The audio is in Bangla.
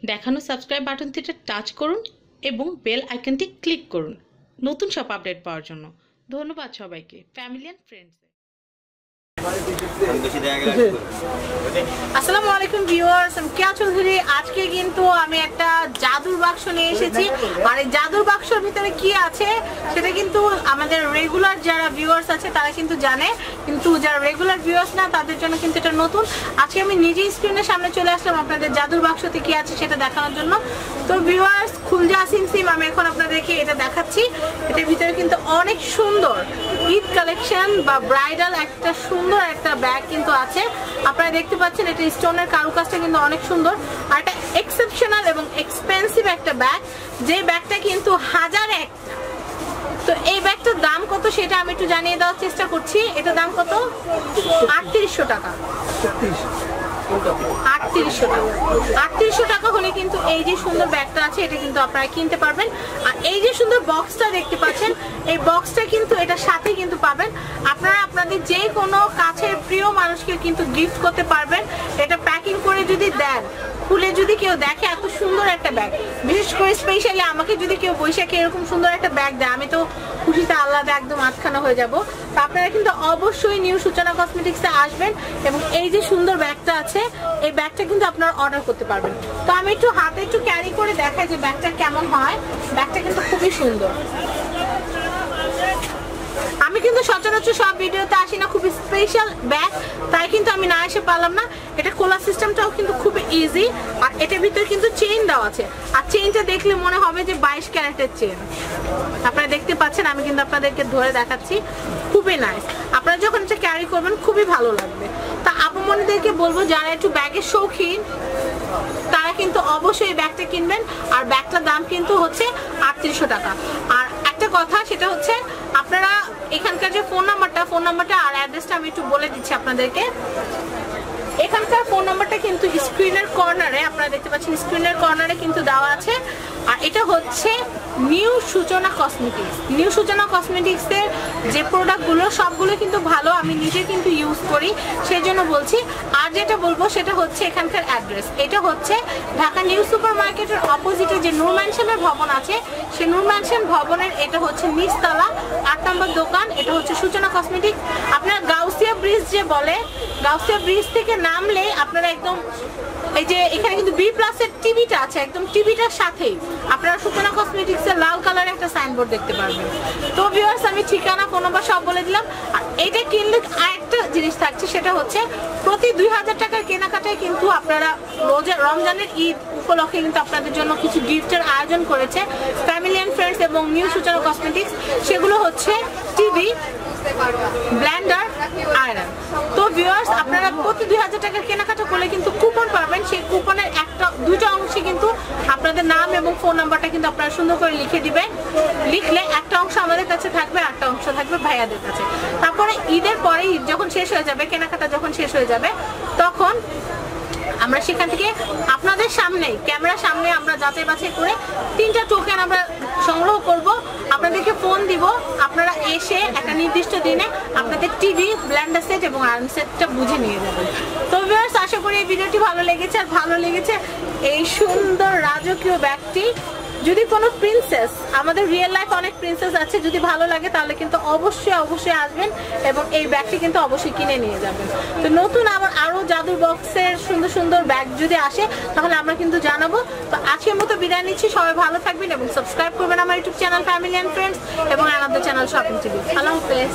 দেখানো সাবস্ক্রাইব বাটনটিতে টাচ করুন এবং বেল আইকনটি ক্লিক করুন নতুন সব আপডেট পাওয়ার জন্য। ধন্যবাদ সবাইকে, ফ্যামিলি অ্যান্ড ফ্রেন্ডস। আসসালামু আলাইকুম ভিউয়ার্স, আমি কেয়া চৌধুরী। আজকে কিন্তু আমি একটা জাদুর বাক্স নিয়ে এসেছি। আর এই জাদুর বাক্সের ভিতরে কি আছে সেটা কিন্তু আমাদের রেগুলার যারা ভিউয়ার্স আছে তারা কিন্তু জানে, কিন্তু যারা রেগুলার ভিউয়ার্স না তাদের জন্য কিন্তু এটা নতুন। আজকে আমি নিজেই স্ক্রিনের সামনে চলে আসলাম আপনাদের জাদুর বাক্সতে কি আছে সেটা দেখানোর জন্য। তো ভিউয়ার্স, খুলজা সিমসিম আমি এখন আপনাদেরকে এটা দেখাচ্ছি। এটার ভিতরে কিন্তু অনেক সুন্দর ঈদ কালেকশন বা ব্রাইডাল একটা সুন্দর একটা ব্যাগ কিন্তু আছে। আপনারা দেখতে পাচ্ছেন এটা স্টোনের কারুকাজটা কিন্তু অনেক সুন্দর। আর এটা এক্সেপশনাল এবং এক্সপেন্সিভ একটা ব্যাগ, যে ব্যাগটা কিন্তু হাজার এক। তো এই ব্যাগটার দাম কত সেটা আমি একটু জানিয়ে দেওয়ার চেষ্টা করছি। এটার দাম কত? 3800 টাকা। 3800 টাকা হলে কিন্তু এই যে সুন্দর ব্যাগটা আছে এটা কিন্তু আপনারা কিনতে পারবেন। আর এই যে সুন্দর বক্সটা দেখতে পাচ্ছেন, এই বক্সটা কিন্তু এটার সাথে কিন্তু পাবেন। আপনারা আপনাদের যে কোনো কাছের প্রিয় মানুষকে কিন্তু গিফট করতে পারবেন। এটা প্যাকিং করে যদি দেন, খুলে যদি কেউ দেখে এত সুন্দর একটা ব্যাগ, বিশেষ করে স্পেশালি আমাকে যদি কেউ বৈশাখে এরকম সুন্দর একটা ব্যাগ দেয়, আমি তো খুশিতে আলাদা একদম আটখানা হয়ে যাব। তো আপনারা কিন্তু অবশ্যই নিউ সূচনা কসমেটিক্সে আসবেন এবং এই যে সুন্দর ব্যাগটা আছে এই ব্যাগটা কিন্তু আপনারা অর্ডার করতে পারবেন। তো আমি একটু হাতে একটু ক্যারি করে দেখাই যে ব্যাগটা কেমন হয়। ব্যাগটা কিন্তু খুবই সুন্দর। আমি কিন্তু সচরাচর সব ভিডিওতে আসি না, খুবই স্পেশাল ব্যাগ, তাই কিন্তু আমি না এসে পারলাম না। এটা খোলা সিস্টেমটাও কিন্তু খুবই ইজি। আর এটার ভিতরে কিন্তু চেইন দেওয়া আছে, আর চেইনটা দেখলে মনে হবে যে 22 ক্যারেটের চেইন। আপনারা দেখতে পাচ্ছেন, আমি কিন্তু আপনাদেরকে ধরে দেখাচ্ছি, খুবই নাইস। আপনারা যখন এটা ক্যারি করবেন খুবই ভালো লাগবে। তা আপু মনিদেরকে বলবো যারা একটু ব্যাগের শৌখিন তারা কিন্তু অবশ্যই এই ব্যাগটা কিনবেন। আর ব্যাগটার দাম কিন্তু হচ্ছে 3800 টাকা। আর একটা কথা সেটা হচ্ছে আপনারা এখানকার যে ফোন নাম্বারটা আর অ্যাড্রেসটা আমি একটু বলে দিচ্ছি আপনাদেরকে। এখানকার ফোন নাম্বারটা কিন্তু স্ক্রিনের কর্নারে আপনারা দেখতে পাচ্ছেন, স্ক্রিনের কর্নারে কিন্তু দেওয়া আছে। আর এটা হচ্ছে নিউ সূচনা কসমেটিক্স। নিউ সূচনা কসমেটিক্সের যে প্রোডাক্টগুলো সবগুলো কিন্তু ভালো, আমি নিজে কিন্তু ইউজ করি, সেই জন্য বলছি। আর যেটা বলবো সেটা হচ্ছে এখানকার অ্যাড্রেস। এটা হচ্ছে ঢাকা নিউ সুপার মার্কেটের অপোজিটে যে নূর ম্যানশনের ভবন আছে, সেই নূর ম্যানশন ভবনের এটা হচ্ছে নিচতলা 8 নম্বর দোকান। এটা হচ্ছে সূচনা কসমেটিক্স। আপনার গাউসিয়া ব্রিজ যে বলে, গাউসিয়া ব্রিজ থেকে নামলে আপনারা একদম এই যে এখানে কিন্তু বি প্লাসের টিভিটা আছে, একদম টিভিটার সাথেই আপনারা সূচনা কসমেটিক্সের লাল কালারের একটা সাইনবোর্ড দেখতে পারবেন। তো ভিউয়ার্স, আমি ঠিকানা ফোন নাম্বার সব বলে দিলাম। আর এটা কিনলে আরেকটা জিনিস থাকছে, সেটা হচ্ছে প্রতি 2000 টাকার কেনাকাটায় কিন্তু আপনারা রমজানের ঈদ উপলক্ষে কিন্তু আপনাদের জন্য কিছু গিফটের আয়োজন করেছে ফ্যামিলি অ্যান্ড ফ্রেন্ডস এবং নিউ সূচনা কসমেটিক্স। সেগুলো হচ্ছে টিভি, ব্লেন্ডার, আয়রন। তো ভিউয়ার্স, আপনারা প্রতি 2000 টাকার কেনাকাটা করলে কিন্তু কুপন পাবেন। সেই কুপনের দুইটা অংশে কিন্তু আপনাদের নাম এবং ফোন নাম্বারটা কিন্তু আপনারা সুন্দর করে লিখে দিবেন। লিখলে একটা অংশ আমাদের কাছে থাকবে, একটা অংশ থাকবে ভাইয়াদের কাছে। তারপরে ঈদের পরে, ঈদ যখন শেষ হয়ে যাবে, কেনাকাটা যখন শেষ হয়ে যাবে, তখন আমরা সেখান থেকে আপনাদের সামনে, ক্যামেরার সামনে আমরা যাচাই বাছাই করে 3টা টোকেন আমরা সংগ্রহ করব, আপনাদেরকে ফোন দিব। আপনারা এসে একটা নির্দিষ্ট দিনে আপনাদের টিভি, ব্লেন্ডার সেট এবং আয়রন সেটটা বুঝে নিয়ে যাবেন। তো ভিউয়ার্স, আশা করি এই ভিডিওটি ভালো লেগেছে। আর ভালো লেগেছে এই সুন্দর রাজকীয় ব্যাগটি। যদি কোনো প্রিন্সেস, আমাদের রিয়েল লাইফ অনেক প্রিন্সেস আছে, যদি ভালো লাগে তাহলে কিন্তু অবশ্যই আসবেন এবং এই ব্যাগটি কিন্তু অবশ্যই কিনে নিয়ে যাবেন। তো নতুন আরও জাদুর বক্সের সুন্দর সুন্দর ব্যাগ যদি আসে তাহলে আমরা কিন্তু জানাবো। তো আজকের মতো বিদায় নিচ্ছি। সবাই ভালো থাকবেন এবং সাবস্ক্রাইব করবেন আমার YouTube channel family and friends এবং আমাদের চ্যানেল শপিং টিভি। আল্লাহ হাফেজ।